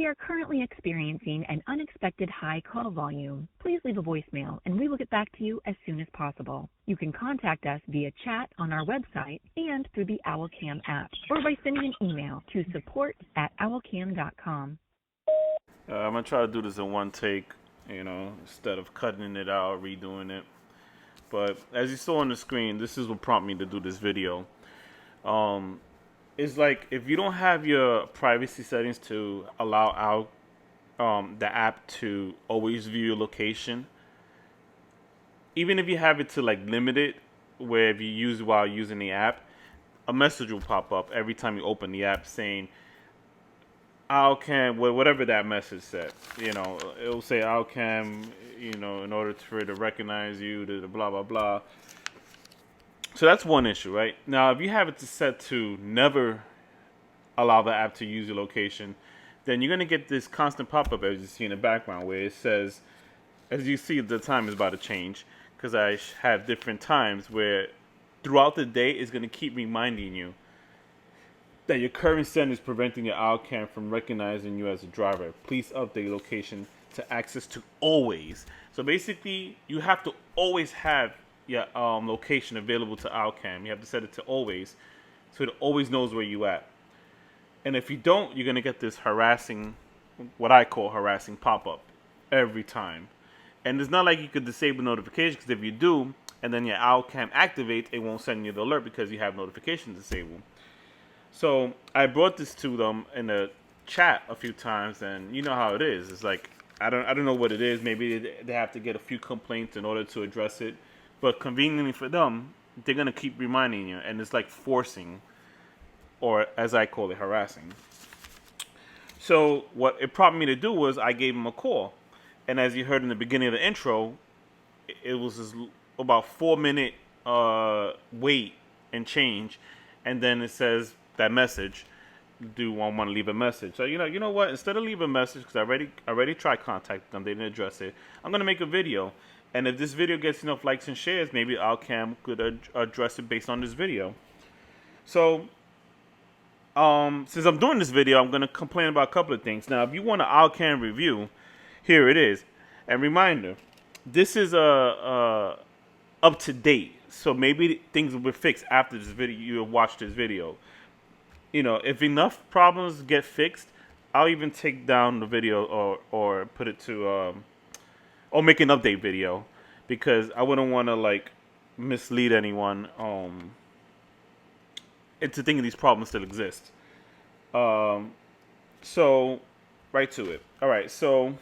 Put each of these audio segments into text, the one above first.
We are currently experiencing an unexpected high call volume. Please leave a voicemail and we will get back to you as soon as possible. You can contact us via chat on our website and through the OwlCam app, or by sending an email to support@owlcam.com. I'm going to try to do this in one take, instead of cutting it out, redoing it. But as you saw on the screen, this is what prompted me to do this video. It's like if you don't have your privacy settings to allow the app to always view your location, even if you have it to like limit it, where if you use it while using the app, a message will pop up every time you open the app saying OwlCam, whatever that message said. It'll say OwlCam, in order for it to recognize you, the blah blah blah. So that's one issue, right? Now, if you have it set to never allow the app to use your location, then you're going to get this constant pop-up, as you see in the background, where it says, as you see, the time is about to change, because I have different times where throughout the day it's going to keep reminding you that your current setting is preventing your OwlCam from recognizing you as a driver. Please update your location to access to always. So basically, you have to always have your location available to OwlCam. You have to set it to always, so it always knows where you at. And if you don't, you're gonna get this harassing, what I call harassing pop-up every time. And it's not like you could disable notifications, because if you do, and then your OwlCam activates, it won't send you the alert because you have notifications disabled. So I brought this to them in the chat a few times, and you know how it is. It's like I don't know what it is. Maybe they have to get a few complaints in order to address it. But conveniently for them, they're going to keep reminding you. And it's like forcing, or as I call it, harassing. So what it prompted me to do was I gave them a call. And as you heard in the beginning of the intro, it was this about 4-minute wait and change. And then it says that message, do I want to leave a message? So, you know what? Instead of leaving a message, because I already tried contacting them, they didn't address it, I'm going to make a video. And if this video gets enough likes and shares, maybe OwlCam could address it based on this video. So, since I'm doing this video, I'm going to complain about a couple of things. Now, if you want an OwlCam review, here it is. And reminder, this is up to date. So maybe things will be fixed after this video. You watch this video. If enough problems get fixed, I'll even take down the video or put it to or make an update video, because I wouldn't want to like mislead anyone into thinking these problems still exist. So right to it. All right, so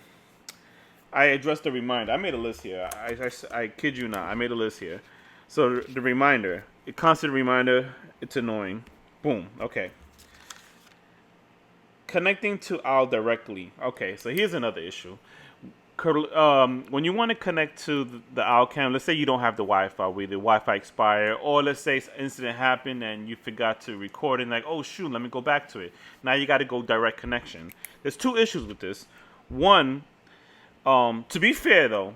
I addressed the reminder. I made a list here. I kid you not. I made a list here. So the reminder, a constant reminder, it's annoying. Boom. Okay. Connecting to Owl directly. Okay, so here's another issue. When you want to connect to the OwlCam, let's say you don't have the Wi-Fi, where the Wi-Fi expired, or let's say an incident happened and you forgot to record it, and like, oh shoot, let me go back to it. Now you got to go direct connection. There's two issues with this. One, to be fair though,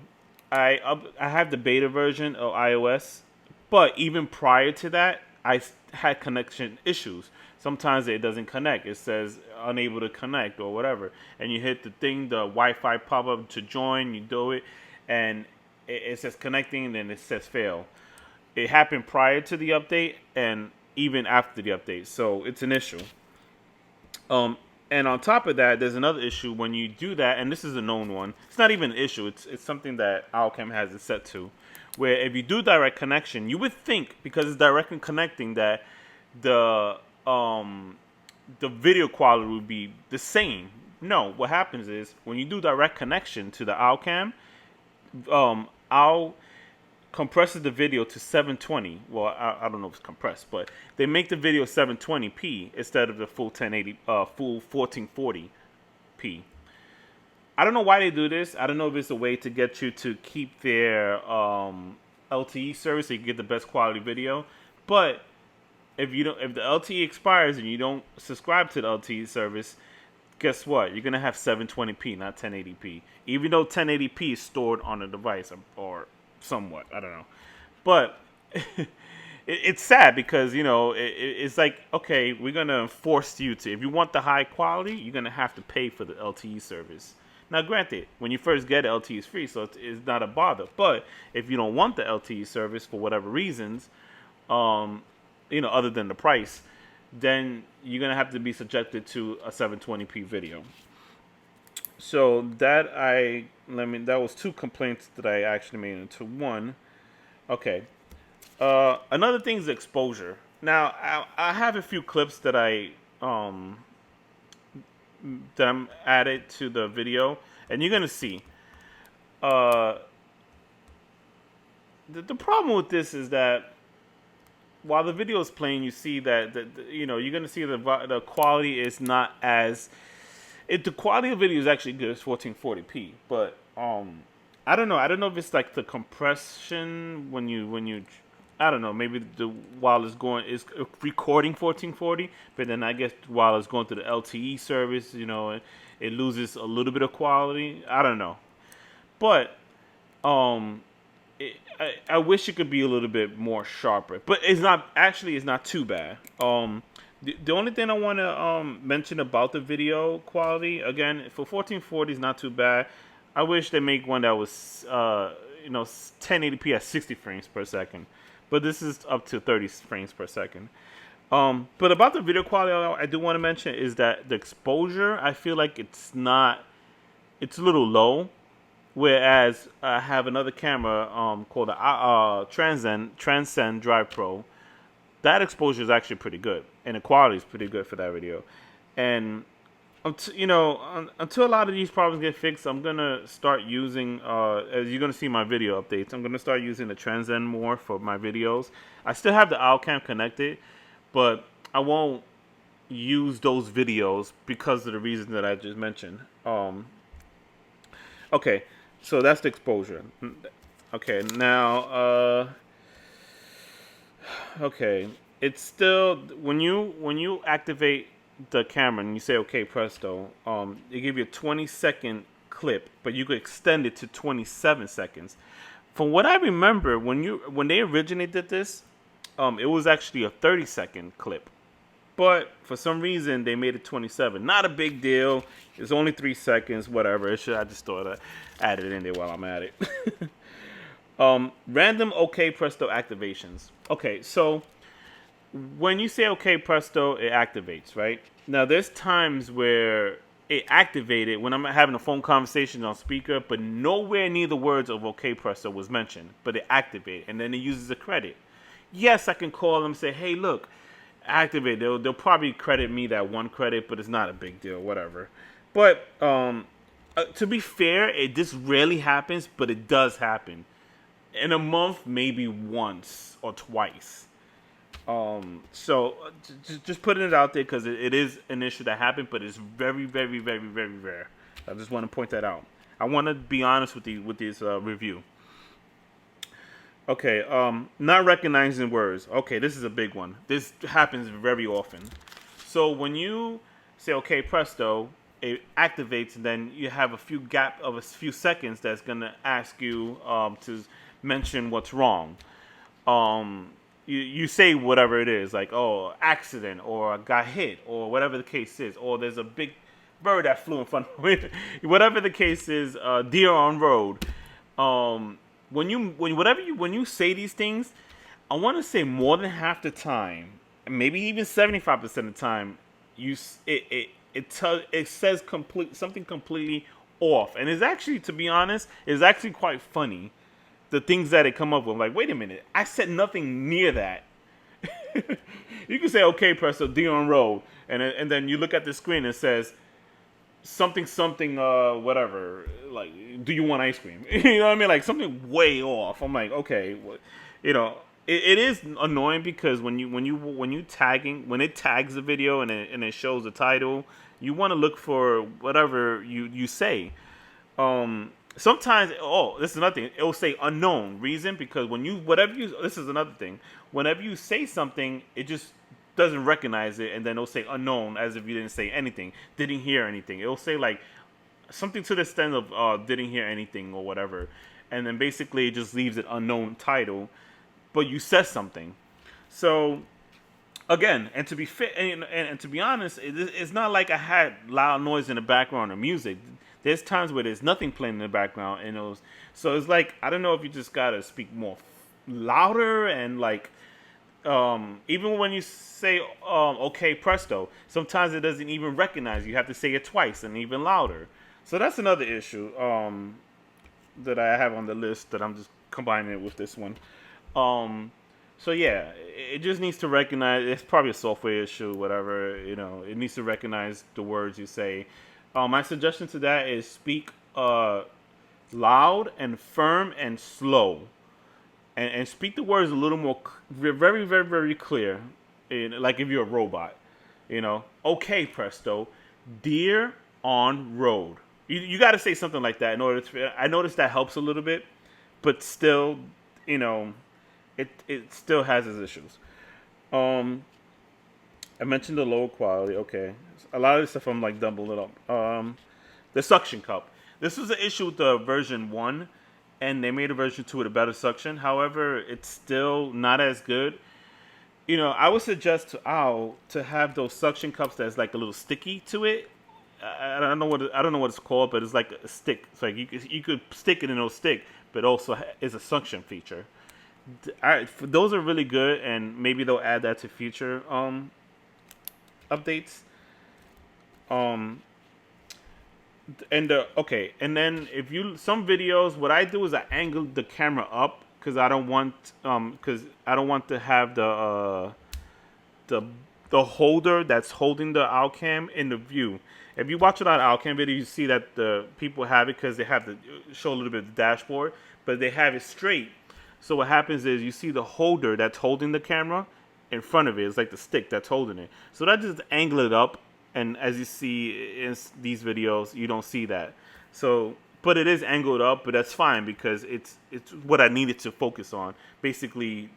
I have the beta version of iOS, but even prior to that, I had connection issues. Sometimes it doesn't connect. It says unable to connect or whatever. And you hit the thing, the Wi-Fi pop-up to join, you do it, and it says connecting, and then it says fail. It happened prior to the update and even after the update. So it's an issue. And on top of that, there's another issue when you do that, and this is a known one. It's not even an issue. It's something that OwlCam has it set to, where if you do direct connection, you would think, because it's direct connecting, that the video quality would be the same. No, what happens is when you do direct connection to the OwlCam, Owl compresses the video to 720. Well, I don't know if it's compressed, but they make the video 720p instead of the full 1080, full 1440p. I don't know why they do this. I don't know if it's a way to get you to keep their LTE service so you can get the best quality video. But if the LTE expires and you don't subscribe to the LTE service, guess what? You're gonna have 720p, not 1080p. Even though 1080p is stored on the device or somewhat, I don't know. But it's sad because it's like, okay, we're gonna force you to, if you want the high quality, you're gonna have to pay for the LTE service. Now, granted, when you first get it, LTE is free, so it's not a bother. But if you don't want the LTE service for whatever reasons, other than the price, then you're gonna have to be subjected to a 720p video. So that was two complaints that I actually made into one. Okay. Another thing is exposure. Now, I have a few clips that I'm added to the video, and you're gonna see. Uh, the problem with this is that while the video is playing, you see that you're gonna see the quality is not as the quality of video is actually good. It's 1440p, but I don't know. I don't know if it's like the compression when you I don't know. Maybe while it's recording 1440, but then I guess while it's going to the LTE service, it loses a little bit of quality. I don't know, but I wish it could be a little bit more sharper. But it's not too bad. The only thing I want to mention about the video quality, again, for 1440 is not too bad. I wish they make one that was 1080p at 60 frames per second. But this is up to 30 frames per second. But about the video quality, I do want to mention is that the exposure, I feel like it's a little low. Whereas I have another camera called the Transcend Drive Pro. That exposure is actually pretty good, and the quality is pretty good for that video. And until a lot of these problems get fixed, I'm gonna start using. As you're gonna see my video updates, I'm gonna start using the Transcend more for my videos. I still have the Owlcam connected, but I won't use those videos because of the reasons that I just mentioned. Okay, so that's the exposure. Okay, now. Okay, it's still when you activate the camera and you say okay presto, they give you a 20-second clip, but you could extend it to 27 seconds. From what I remember, when they originated this, it was actually a 30-second clip, but for some reason they made it 27. Not a big deal. It's only 3 seconds, whatever. I just thought I added it in there while I'm at it. Random OK Presto activations. Okay, so when you say OK Presto, it activates, right? Now, there's times where it activated when I'm having a phone conversation on speaker, but nowhere near the words of OK Presto was mentioned, but it activated, and then it uses a credit. Yes, I can call them and say, hey, look, activate. They'll probably credit me that one credit, but it's not a big deal, whatever. But to be fair, this rarely happens, but it does happen. In a month, maybe once or twice. So just putting it out there because it is an issue that happened, but it's very, very, very, very rare. I just want to point that out. I want to be honest with this review. Okay, not recognizing words. Okay, this is a big one. This happens very often. So when you say okay presto, it activates, and then you have a few seconds that's gonna ask you to mention what's wrong. You say whatever it is, like, oh, accident, or I got hit, or whatever the case is, or there's a big bird that flew in front of me. Whatever the case is, deer on road. When you say these things, I want to say more than half the time, maybe even 75% of the time, it says something completely off, and it's actually, to be honest, it's actually quite funny. The things that it come up with, I'm like, wait a minute, I said nothing near that. You can say, okay, presto, D on road, and then you look at the screen and it says something, whatever, like, do you want ice cream? You know what I mean? Like something way off. I'm like, okay, it is annoying because when it tags the video and it shows the title, you want to look for whatever you say. Sometimes, this is another thing. It will say unknown reason because this is another thing. Whenever you say something, it just doesn't recognize it, and then it'll say unknown as if you didn't say anything, didn't hear anything. It'll say like something to the extent of didn't hear anything or whatever, and then basically it just leaves it unknown title, but you said something. So again, and to be fit, and to be honest, it's not like I had loud noise in the background or music. There's times where there's nothing playing in the background, and so it's like I don't know if you just gotta speak more louder and like even when you say okay presto, sometimes it doesn't even recognize you. You have to say it twice and even louder. So that's another issue that I have on the list that I'm just combining it with this one. Um, so yeah, it just needs to recognize. It's probably a software issue, whatever. It needs to recognize the words you say. My suggestion to that is speak loud and firm and slow, and speak the words a little more, very, very, very clear. Like if you're a robot, okay, presto, deer on road. You got to say something like that in order to. I noticed that helps a little bit, but still, you know, it still has its issues. Um, I mentioned the lower quality. Okay, a lot of this stuff I'm like doubling it up. The suction cup. This was an issue with the version 1, and they made a version 2 with a better suction. However, it's still not as good. I would suggest to Al to have those suction cups that's like a little sticky to it. I don't know what it's called, but it's like a stick. It's like you could stick it in a stick, but also is a suction feature. Those are really good, and maybe they'll add that to future updates. Um, and then if you some videos, what I do is I angle the camera up because I don't want to have the the holder that's holding the Alcam in the view. If you watch it on Alcam video, you see that the people have it because they have to show a little bit of the dashboard, but they have it straight. So what happens is you see the holder that's holding the camera in front of it. It's like the stick that's holding it. So that just angle it up, and as you see in these videos, you don't see that. So, but it is angled up, but that's fine because it's what I needed to focus on. Basically,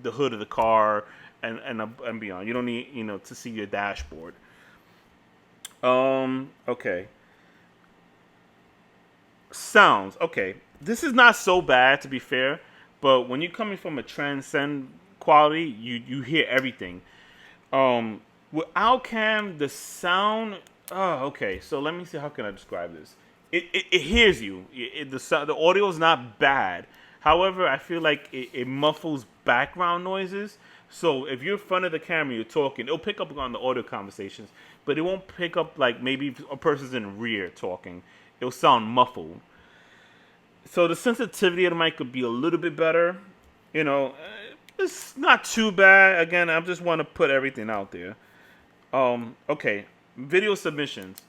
the hood of the car and beyond. You don't need to see your dashboard. Okay. Sounds. Okay. This is not so bad, to be fair, but when you're coming from a transcend quality, you hear everything. With Outcam, the sound. Oh, okay. So let me see. How can I describe this? It hears you. The audio is not bad. However, I feel like it muffles background noises. So if you're in front of the camera, you're talking, it'll pick up on the audio conversations, but it won't pick up like maybe a person's in the rear talking. It'll sound muffled. So the sensitivity of the mic could be a little bit better. It's not too bad. Again, I just want to put everything out there. Okay, video submissions.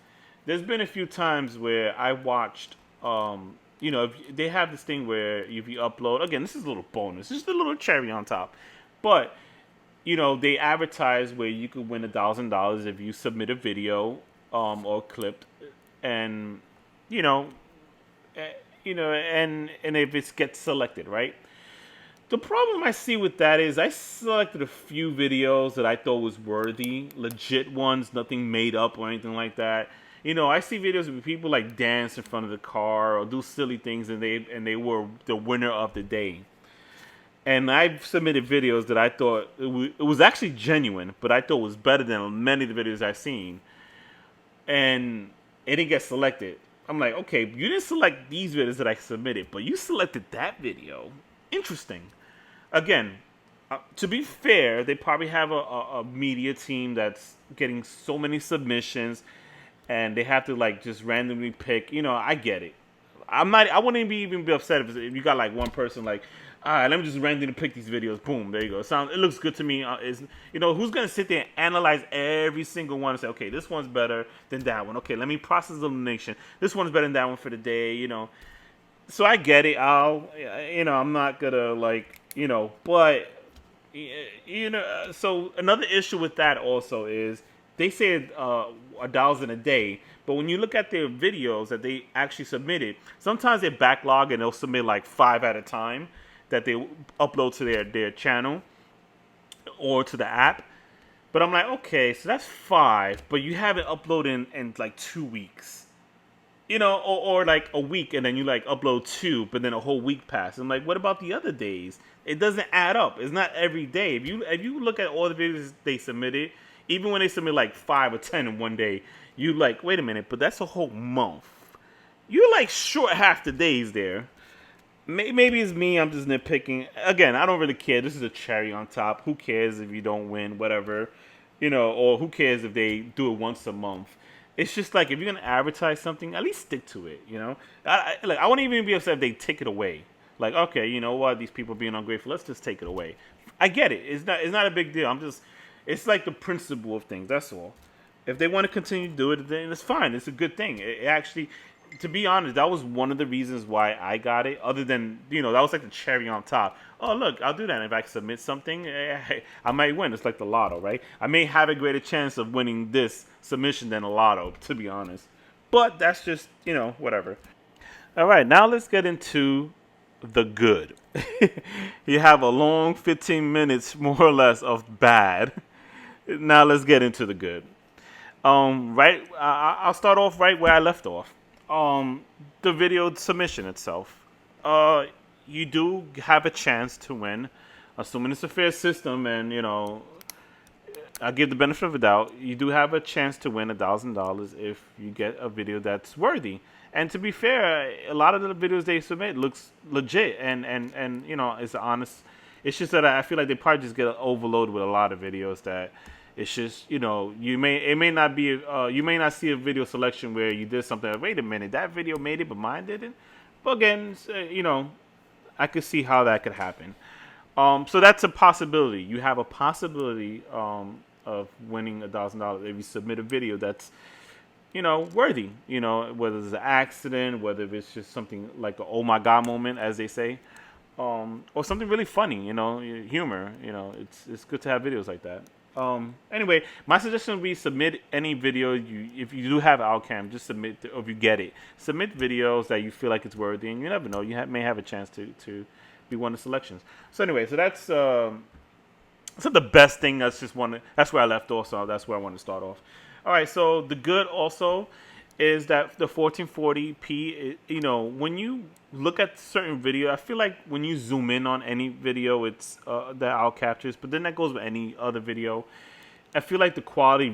There's been a few times where I watched, if they have this thing where if you upload, again, this is a little bonus, just a little cherry on top, but they advertise where you could win $1,000 if you submit a video, or clip, and and if it gets selected, right? The problem I see with that is I selected a few videos that I thought was worthy, legit ones, nothing made up or anything like that. I see videos where people like dance in front of the car or do silly things, and they were the winner of the day. And I've submitted videos that I thought it was actually genuine, but I thought was better than many of the videos I've seen, and it didn't get selected. I'm like, okay, you didn't select these videos that I submitted, but you selected that video. Interesting. Again, to be fair, they probably have a media team that's getting so many submissions, and they have to like just randomly pick. I get it. I wouldn't even be upset if you got like one person like, all right, let me just randomly pick these videos. Boom, there you go. It looks good to me. Who's gonna sit there and analyze every single one and say, okay, this one's better than that one. Okay, let me process elimination. This one's better than that one for the day. So I get it. I'm not gonna like, but So another issue with that also is they said 1,000 a day, but when you look at their videos that they actually submitted, sometimes they backlog and they'll submit like 5 at a time that they upload to their channel or to the app. But I'm like, okay, so that's 5, but you haven't uploaded in like 2 weeks. or like a week and then you like upload two, but then a whole week passed. I'm like, what about the other days? It doesn't add up. It's not every day. If you look at all the videos they submitted, even when they submit like 5 or 10 in one day, you like, wait a minute, but that's a whole month. You're like short half the days there. Maybe it's me. I'm just nitpicking. Again, I don't really care. This is a cherry on top. Who cares if you don't win, whatever, or who cares if they do it once a month? It's just like if you're gonna advertise something, at least stick to it. I wouldn't even be upset if they take it away. Like, okay, you know what? These people being ungrateful. Let's just take it away. I get it. It's not a big deal. It's like the principle of things. That's all. If they want to continue to do it, then it's fine. It's a good thing. It actually, to be honest, that was one of the reasons why I got it. Other than, that was like the cherry on top. Oh, look, I'll do that. If I submit something, I might win. It's like the lotto, right? I may have a greater chance of winning this submission than a lotto, to be honest. But that's just, whatever. All right, now let's get into the good. You have a long 15 minutes, more or less, of bad. Now let's get into the good. I'll start off right where I left off. The video submission itself. You do have a chance to win, assuming it's a fair system, and I give the benefit of the doubt. You do have a chance to win $1,000 if you get a video that's worthy. And to be fair, a lot of the videos they submit looks legit and it's honest. It's just that I feel like they probably just get overloaded with a lot of videos that. It's just, you may not see a video selection where you did something like, wait a minute, that video made it, but mine didn't. But again, I could see how that could happen. So that's a possibility. You have a possibility of winning $1,000 if you submit a video that's, worthy. Whether it's an accident, whether it's just something like a oh my god moment, as they say, or something really funny. Humor. It's good to have videos like that. Anyway, my suggestion would be submit any video if you do have Outcam, just submit, or if you get it, submit videos that you feel like it's worthy, and you never know, you may have a chance to be one of the selections. So anyway, so that's not the best thing. That's where I left off, so that's where I want to start off. All right, so the good also is that the 1440p, when you look at certain video, I feel like when you zoom in on any video, it's that out captures, but then that goes with any other video. I feel like the quality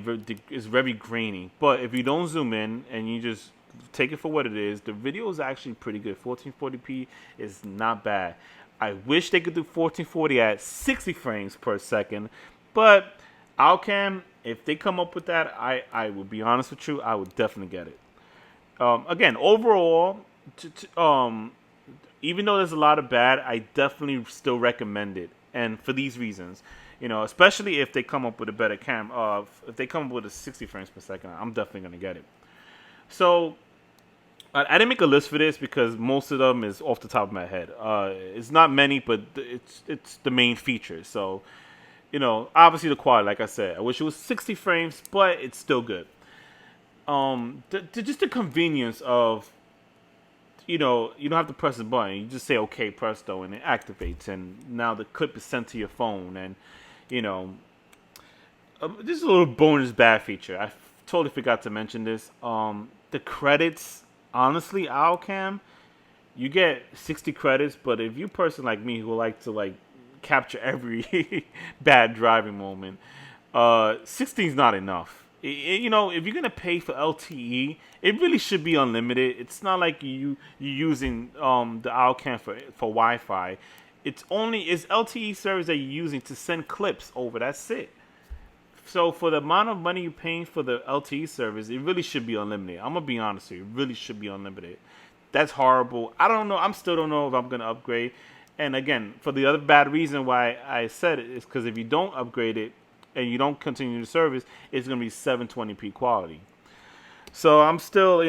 is very grainy, but if you don't zoom in and you just take it for what it is, the video is actually pretty good. 1440p is not bad. I wish they could do 1440 at 60 frames per second, but Outcam, if they come up with that, I will be honest with you, I would definitely get it. Again, overall, even though there's a lot of bad, I definitely still recommend it, and for these reasons, especially if they come up with a better if they come up with a 60 frames per second, I'm definitely gonna get it. So I didn't make a list for this because most of them is off the top of my head. It's not many, but it's the main features. So obviously the quality, like I said, I wish it was 60 frames, but it's still good. Just the convenience of, you don't have to press a button. You just say, okay, presto, and it activates. And now the clip is sent to your phone. And, this is a little bonus bad feature. I totally forgot to mention this. The credits, honestly, Outcam, you get 60 credits. But if you're a person like me who like to, capture every bad driving moment, 60 is not enough. If you're gonna pay for LTE, it really should be unlimited. It's not like you're using the Outcam for Wi-Fi. It's LTE service that you're using to send clips over. That's it. So for the amount of money you're paying for the LTE service, it really should be unlimited. I'm gonna be honest with you, it really should be unlimited. That's horrible. I don't know. I still don't know if I'm gonna upgrade. And again, for the other bad reason why I said it is because if you don't upgrade it and you don't continue the service, it's going to be 720p quality. So I'm still,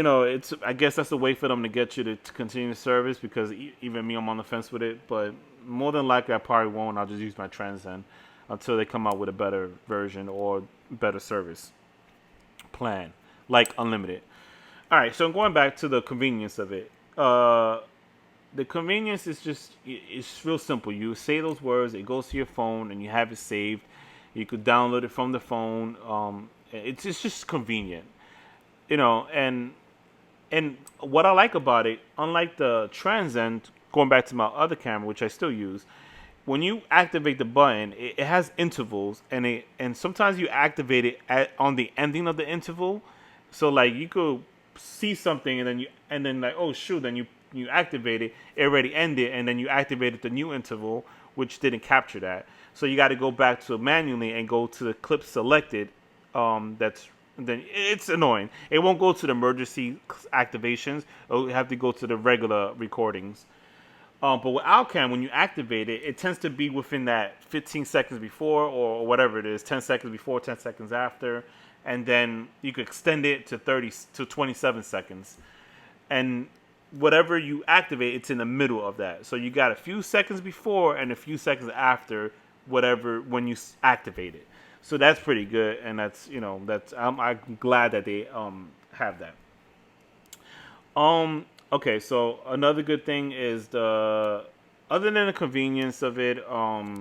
I guess that's a way for them to get you to continue the service, because even me, I'm on the fence with it. But more than likely, I probably won't. I'll just use my transcend until they come out with a better version or better service plan, like unlimited. All right, so going back to the convenience of it. The convenience is it's real simple. You say those words, it goes to your phone, and you have it saved. You could download it from the phone. It's just convenient, and And what I like about it, unlike the Transcend, going back to my other camera, which I still use, when you activate the button, it has intervals, and sometimes you activate it on the ending of the interval. So like you could see something, and then like, oh shoot, then you activate it, it already ended, and then you activated the new interval, which didn't capture that. So you got to go back to it manually and go to the clip selected. That's then it's annoying. It won't go to the emergency activations. It'll have to go to the regular recordings. But with Alcam, when you activate it, it tends to be within that 15 seconds before or whatever it is, 10 seconds before, 10 seconds after, and then you could extend it to 30 to 27 seconds. And whatever you activate, it's in the middle of that. So you got a few seconds before and a few seconds after whatever when you activate it. So that's pretty good, and that's I'm glad that they have that. Okay, so another good thing is the other than the convenience of it, I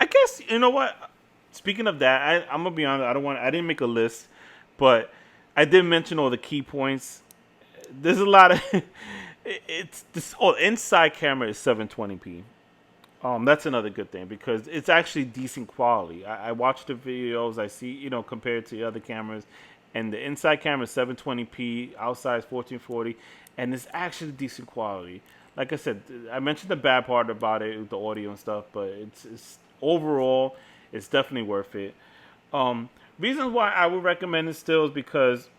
guess you know what. Speaking of that, I'm gonna be honest. I didn't make a list, but I did mention all the key points. There's a lot of it's this. Oh, inside camera is 720p. That's another good thing because it's actually decent quality. I watch the videos, I see, compared to the other cameras, and the inside camera is 720p, outside is 1440, and it's actually decent quality. Like I said, I mentioned the bad part about it with the audio and stuff, but it's overall, it's definitely worth it. Reasons why I would recommend it still is because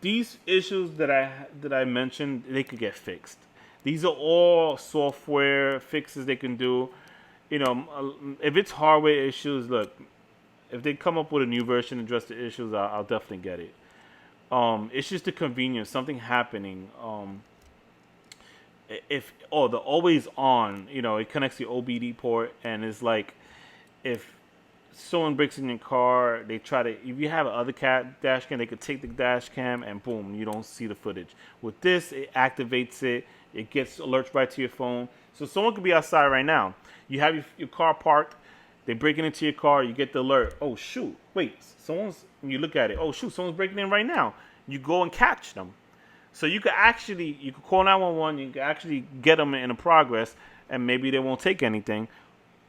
these issues that I mentioned, they could get fixed. These are all software fixes they can do. If it's hardware issues, look, if they come up with a new version and address the issues, I'll definitely get it. It's just the convenience, something happening. The always on, it connects the OBD port, and it's like if someone breaks in your car, they try to. If you have another dash cam, they could take the dash cam and boom, you don't see the footage. With this, it activates it. It gets alerts right to your phone. So someone could be outside right now. You have your car parked. They breaking into your car. You get the alert. Oh shoot! Wait, you look at it. Oh shoot! Someone's breaking in right now. You go and catch them. So you could call 911. You could actually get them in a progress, and maybe they won't take anything.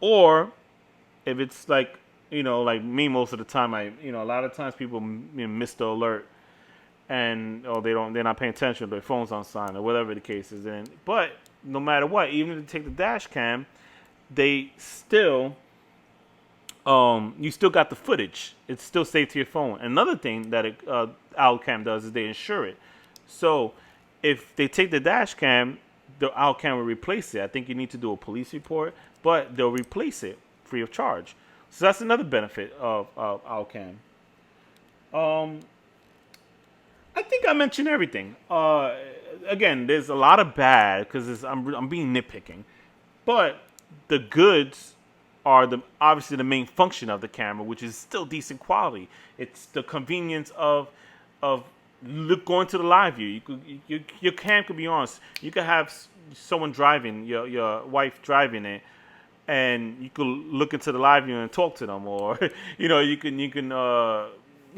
Or if it's like like me, most of the time, a lot of times people miss the alert, and they're not paying attention, their phone's on silent or whatever the case is. But no matter what, even if they take the dash cam, they still you still got the footage. It's still saved to your phone. Another thing that Owlcam does is they insure it. So if they take the dash cam, the Owlcam will replace it. I think you need to do a police report, but they'll replace it free of charge. So that's another benefit of Owlcam. I think I mentioned everything. Again, there's a lot of bad because I'm being nitpicking, but the goods are obviously the main function of the camera, which is still decent quality. It's the convenience of going to the live view. Your cam could be on. You could have someone driving, your wife driving it, and you could look into the live view and talk to them, or you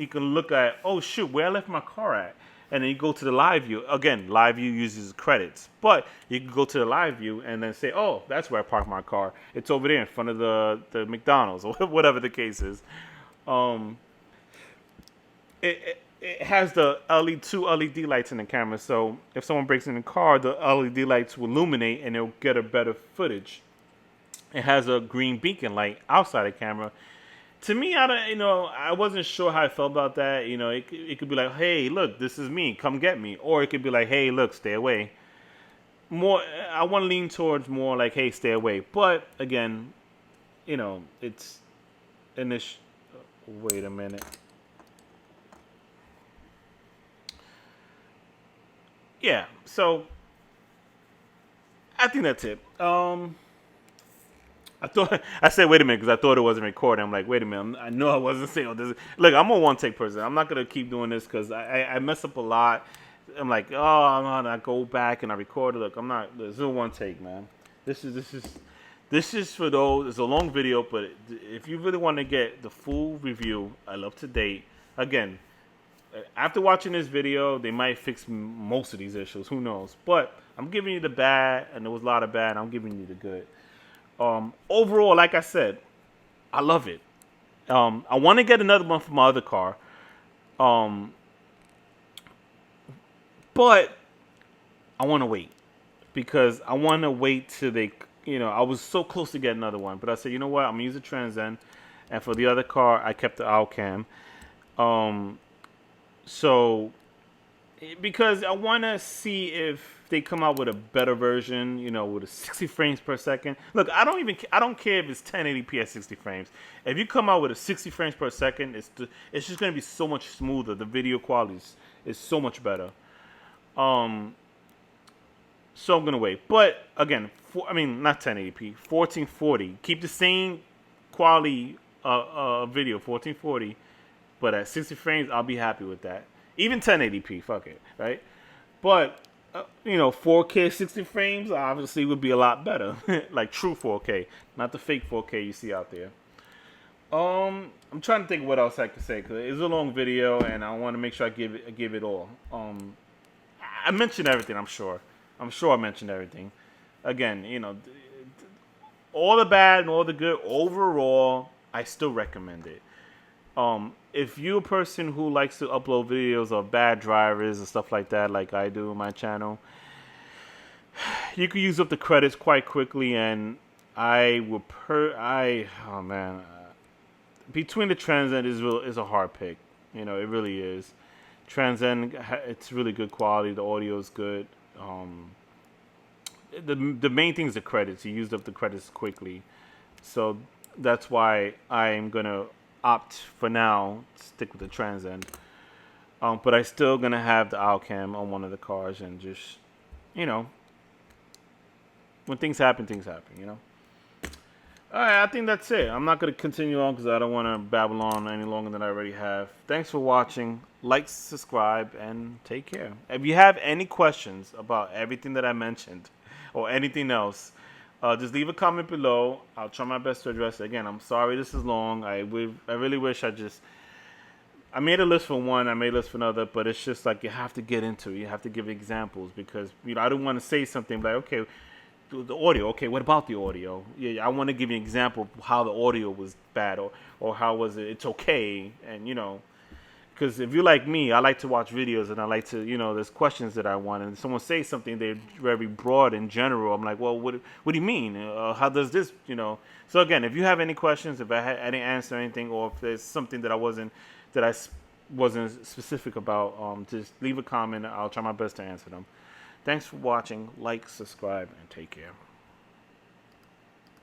can look at, oh shoot, where I left my car at, and then you go to the live view. Again, live view uses credits, but you can go to the live view and then say, oh, that's where I parked my car. It's over there in front of the McDonald's or whatever the case is. It has the two LED lights in the camera, so if someone breaks in the car, the LED lights will illuminate and it'll get a better footage. It has a green beacon light outside the camera. To me, I wasn't sure how I felt about that. It could be like, hey, look, this is me, come get me, or it could be like, hey, look, stay away. I want to lean towards more like, hey, stay away. But again, it's in this. Wait a minute. Yeah, so I think that's it. I said wait a minute because I thought it wasn't recording. I'm like, wait a minute, I know I wasn't saying this. Look, I'm a one take person. I'm not gonna keep doing this because I mess up a lot. I'm like, oh, I go back and I record it. Look, I'm not. This is a one take, man. This is for those. It's a long video, but if you really want to get the full review, I love to date. Again, after watching this video, they might fix most of these issues. Who knows? But I'm giving you the bad, and there was a lot of bad. I'm giving you the good. Overall, like I said, I love it. I want to get another one for my other car. But I want to wait because I want to wait till they, I was so close to getting another one, but I said, you know what, I'm gonna use the Trans Am, and for the other car, I kept the Alcam. So because I want to see if they come out with a better version, with a 60 frames per second. Look, I don't care if it's 1080p at 60 frames. If you come out with a 60 frames per second, it's just gonna be so much smoother. The video quality is so much better. So I'm gonna wait, but again, not 1080p, 1440. Keep the same quality video, 1440, but at 60 frames, I'll be happy with that. Even 1080p, fuck it, right? But 4K 60 frames obviously would be a lot better, like true 4K, not the fake 4K you see out there. I'm trying to think what else I could say because it's a long video and I want to make sure I give it all. I mentioned everything. I'm sure I mentioned everything. Again, all the bad and all the good. Overall, I still recommend it. If you're a person who likes to upload videos of bad drivers and stuff like that, like I do on my channel, you can use up the credits quite quickly. And between the Trans Am is a hard pick. It really is. Trans Am, it's really good quality. The audio is good. The main thing is the credits. You used up the credits quickly, so that's why I'm gonna opt for now stick with the Trans Am. But I still gonna have the Alcam on one of the cars and just when things happen. All right, I think that's it. I'm not going to continue on because I don't want to babble on any longer than I already have. Thanks for watching. Like, subscribe, and take care. If you have any questions about everything that I mentioned or anything else, just leave a comment below. I'll try my best to address it. Again, I'm sorry this is long. I really wish I made a list for one, I made a list for another, but it's just like you have to get into it. You have to give examples because I don't want to say something like, okay, the audio. Okay, what about the audio? Yeah, I want to give you an example of how the audio was bad or how was it? It's okay, and because if you're like me, I like to watch videos and I like to there's questions that I want, and someone says something they're very broad in general. I'm like, well, what do you mean? How does this? So again, if you have any questions, if I didn't answer anything, or if there's something that I wasn't specific about, just leave a comment. I'll try my best to answer them. Thanks for watching. Like, subscribe, and take care.